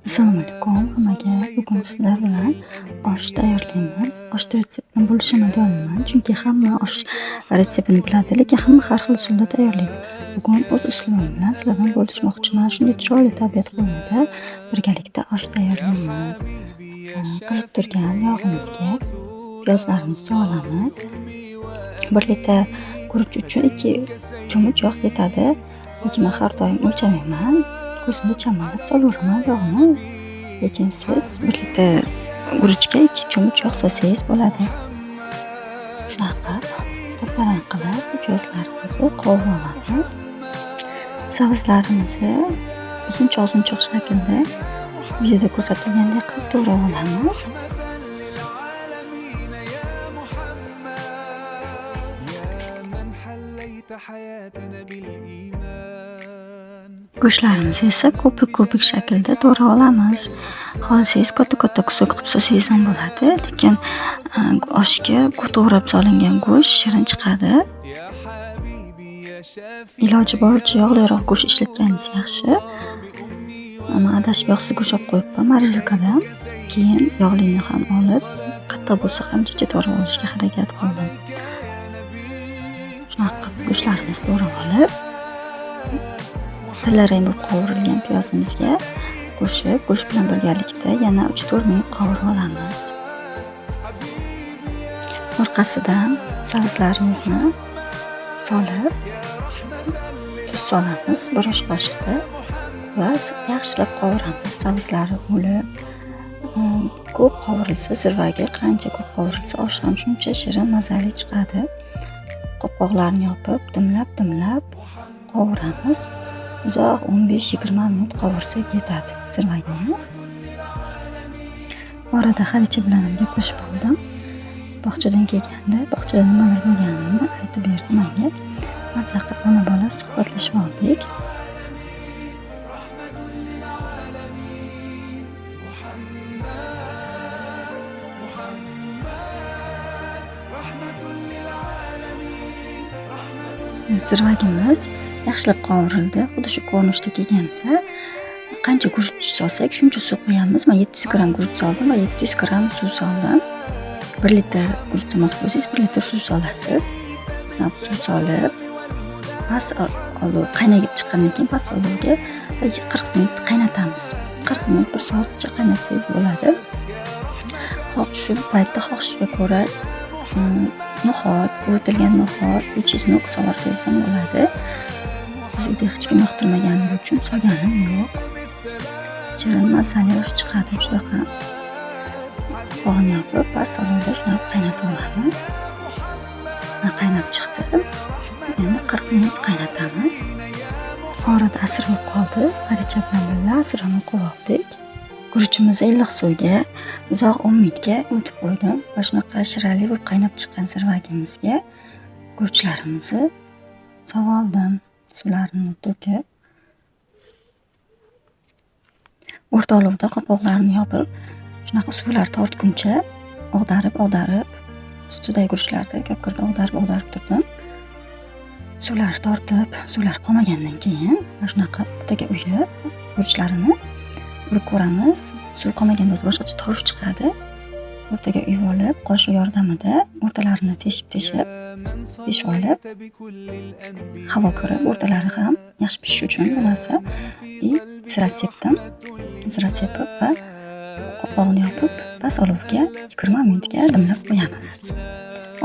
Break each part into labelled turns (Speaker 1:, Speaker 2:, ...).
Speaker 1: Assalomu alaykum hammaga. Bugun sizlar bilan osh tayyorlaymiz. Oshni retseptini bo'lishaman deya olaman, chunki hamma osh retseptini biladi, lekin hamma har xil usulda tayyorlaydi. Bugun o'z uslubim bilan sizlar bilan bo'lishmoqchiman. Shunday chiroyli tabiat qo'ynida birgalikda osh tayyorlaymiz. Qizib turgan yog'imizga piyozlarimizni solamiz. 1 litr guruch uchun 2 cho'mich yog' yetadi. Lekin men har doim o'lchamayman. Ko'zimga chamalab solaveraman yog'ni. Lekin siz 1 litr guruchga 2 cho'mich yog' solsangiz bo'ladi. Shunaqa tarang qilib piyozlarimizni qovurib olamiz. Sabzlarimizni uzunchoq shaklda videoda ko'rsatilgandek qilib to'g'rab olamiz. Go'shtlarimizni esa ko'pik shaklda to'g'rab olamiz. Xohlasangiz katta qusuk qilib solsangiz ham bo'ladi, lekin oshga to'g'rab solingan go'sht shirin chiqadi. Iloji boricha yog'liroq go'sht ishlatganingiz yaxshi. Men adashib yog'siz go'sht olib qo'yibman marzikada. Keyin yog'lini ham olib, qattiq bo'lsa ham jicha to'g'rab olishga harakat qildim. Shunaqa qilib go'shtlarimizni to'g'rab olib, tillarang bo'lib qovurilgan piyozimizga qo'shib, go'sht bilan birgalikda yana 3-4 minut qovurib olamiz. Orqasidan sabzlarimizni solib, tuz solamiz 1 osh qoshiqda va yaxshilab qovuramiz. Sabzlari o'lib, ko'p qovurilsa zirvagi, qancha ko'p qovurilsa osh ham shuncha shirin mazali chiqadi. Qopqoqlarni yopib, dimlab qovuramiz. Uzoq 15-20 minut qovursak yetadi zirvagini. Orada Xadicha bilan ham gaplashib oldim. Bog'chadan kelganda, bog'chada nimalar bo'lganini aytib berdi menga. Mazza qilib ona-bola suhbatlashib oldik. Zirvagimiz yaxshilab qovurildi. Xuddi shu ko'rinishda kelganda qancha guruch solsak shuncha suv qo'yamiz. Men 700 gram guruch soldim va 700 gram suv soldim. 1 litr guruch solmoqchi bo'lsangiz 1 litr suv solasiz. Suv solib, past olov qaynab chiqqandan keyin past olovga 40 minut qaynatamiz. 40 minut 1 soatcha qaynatsangiz bo'ladi. Shu paytda xohishga ko'ra no'xat, uritilgan no'xat, cheznok solsangiz ham bo'ladi. Biz uyda hech kim yoqtirmagani uchun solganim yo'q. Shirin mazali osh chiqadi shunaqa. Qopqog'ini yopib, past olovda shunday qaynatib olamiz. Qaynab chiqdi. Endi 40 minut qaynatamiz. Orada asir bo'lib qoldi. Xadicha bilan birga asirni qovurdik. Guruchimizni iliq suvga uzoq 10 minutga o'tib qo'ydim. Va shunaqa shirali bo'lib qaynab chiqqan zirvagimizga guruchlarimizni soldim. Suvlarini to'kib, o'rta olovda qopqoqlarni yopib, shunaqa suvlar tortguncha og'darib, ustidagi guruchlarni ko'pirda og'darib turdim. Suvlar tortib, suvlar qolmagandan keyin mana shunaqa o'rtaga uyib, guruchlarini urib ko'ramiz. Suv qolmaganda boshqacha tovush chiqadi. O'rtaga uyib olib, qoshiq yordamida o'rtalarini teshib olib, havo kirib, o'rtalari ham yaxshi pishish uchun bu narsa zira sepib va qopqog'ini yopib, past olovga 20 minutga dimlab qo'yamiz.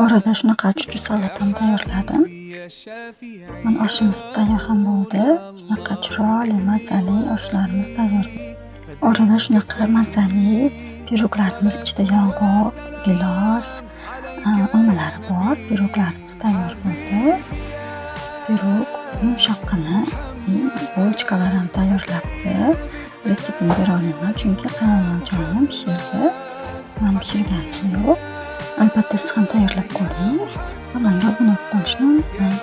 Speaker 1: Orada shunaqa chuchuk salatam tayyorladim. Mana oshimiz tayyor ham bo'ldi. Shunaqa chiroyli mazali oshlarimiz tayyor. Orada shunaqa mazali piroglarimiz ichida yong'oq, gilos, olmalari bor. Piroglarimiz tayyor bo'ldi. Pirog yumshoqqina, bolchkalar ham tayyorlabdi. Retseptini bera olmayman, chunki qaynonajonim pishirdi. Men pishirganim yo'q. Albatta siz ham tayyorlab ko'ring. Kanalga obuna bo'lib qolishni unutmang.